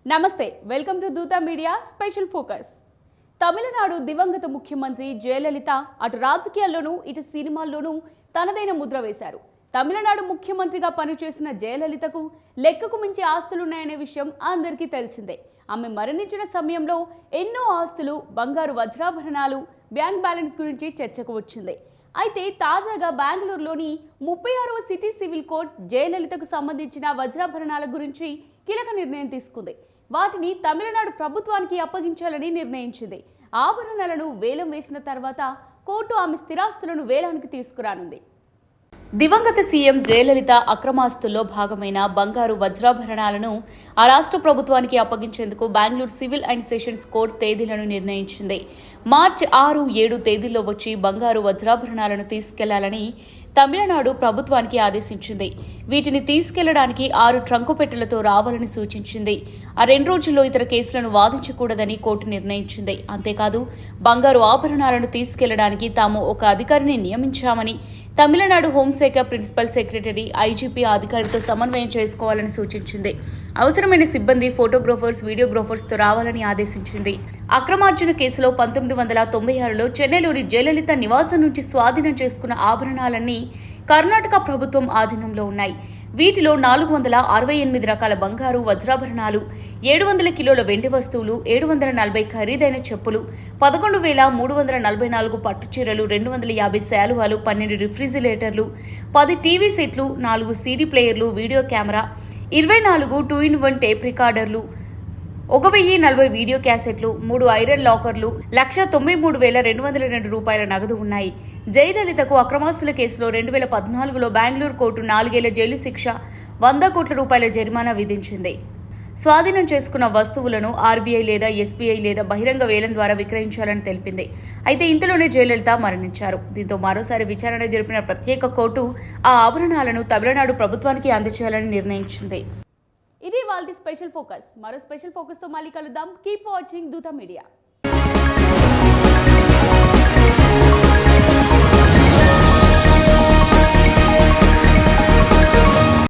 నమస్తే, welcome to దూత media special focus. Tamil Nadu దివంగత ముఖ్యమంత్రి జయలలిత అటు రాజకీయాల్లోనూ ఇటు సినిమాల్లోనూ తనదైన ముద్ర వేశారు. తమిళనాడు ముఖ్యమంత్రిగా పనిచేసిన జయలలితకు లెక్కకు మించి ఆస్తులున్నాయనే విషయం అందరికీ తెలిసిందే. ఆమె మరణించిన సమయంలో ఎన్నో ఆస్తులు, బంగారు వజ్రాభరణాలు, బ్యాంక్ బ్యాలెన్స్ గురించి చర్చకు వచ్చింది. అయితే తాజాగా బెంగళూరులోని 36వ సిటీ సివిల్ కోర్ట్ జయలలితకు సంబంధించిన వజ్రాభరణాల గురించి కీలక నిర్ణయం తీసుకుంది. వాటిని తమిళనాడు ప్రభుత్వానికి అప్పగించాలని నిర్ణయించింది. ఆభరణాలను వేలం వేసిన తర్వాత కోర్టు ఆమె స్థిరాస్తులను వేలానికి తీసుకురానుంది. దివంగత సీఎం జయలలిత అక్రమాస్తుల్లో భాగమైన బంగారు వజ్రాభరణాలను ఆ రాష్ట్ర ప్రభుత్వానికి అప్పగించేందుకు Bengaluru civil and sessions court తేదీలను నిర్ణయించింది. మార్చి 6, 7 తేదీల్లో వచ్చి బంగారు వజ్రాభరణాలను తీసుకెళ్లాలని తమిళనాడు ప్రభుత్వానికి ఆదేశించింది. వీటిని తీసుకెళ్లడానికి 6 ట్రంకు పెట్టెలతో రావాలని సూచించింది. ఆ 2 రోజుల్లో ఇతర కేసులను వాదించకూడదని కోర్టు నిర్ణయించింది. అంతేకాదు, బంగారు ఆభరణాలను తీసుకెళ్లడానికి తాము ఒక అధికారిని నియమించామని, తమిళనాడు హోంశాఖ ప్రిన్సిపల్ సెక్రటరీ, ఐజీపీ అధికారితో సమన్వయం చేసుకోవాలని సూచించింది. అవసరమైన సిబ్బంది, ఫోటోగ్రాఫర్స్, వీడియోగ్రాఫర్స్తో రావాలని ఆదేశించింది. అక్రమార్జన కేసులో 1996లో చెన్నైలోని జయలలిత నివాసం నుంచి స్వాధీనం చేసుకున్న ఆభరణాలన్నీ కర్ణాటక ప్రభుత్వం ఆధీనంలో ఉన్నాయి. వీటిలో 468 రకాల బంగారు వజ్రాభరణాలు, 700 కిలోల వెండి వస్తువులు, 740 ఖరీదైన చెప్పులు, 11,344 పట్టు చీరలు, 250 శాలువాలు, 12 రిఫ్రిజిరేటర్లు, 10 టీవీ సెట్లు, 4 సీడీ ప్లేయర్లు, వీడియో కెమెరా, 24 2-in-1 టేప్ రికార్డర్లు, 1040 వీడియో క్యాసెట్లు, 3 ఐరన్ లాకర్లు, 1,93,202 రూపాయల నగదు ఉన్నాయి. జయలలితకు అక్రమాస్తుల కేసులో 2014లో బెంగళూరు కోర్టు 4 ఏళ్ల జైలు శిక్ష, 100 కోట్ల రూపాయల జరిమానా విధించింది. స్వాధీనం చేసుకున్న వస్తువులను ఆర్బీఐ లేదా ఎస్బీఐ లేదా బహిరంగ వేలం ద్వారా విక్రయించాలని తెలిపింది. అయితే ఇంతలోనే జయలలిత మరణించారు. దీంతో మరోసారి విచారణ జరిపిన ప్రత్యేక కోర్టు ఆ ఆభరణాలను తమిళనాడు ప్రభుత్వానికి అందజేయాలని నిర్ణయించింది. ఇది వాళ్ళ స్పెషల్ ఫోకస్. మరో స్పెషల్ ఫోకస్తో మళ్ళీ కలుద్దాం. కీప్ వాచింగ్ దూత మీడియా.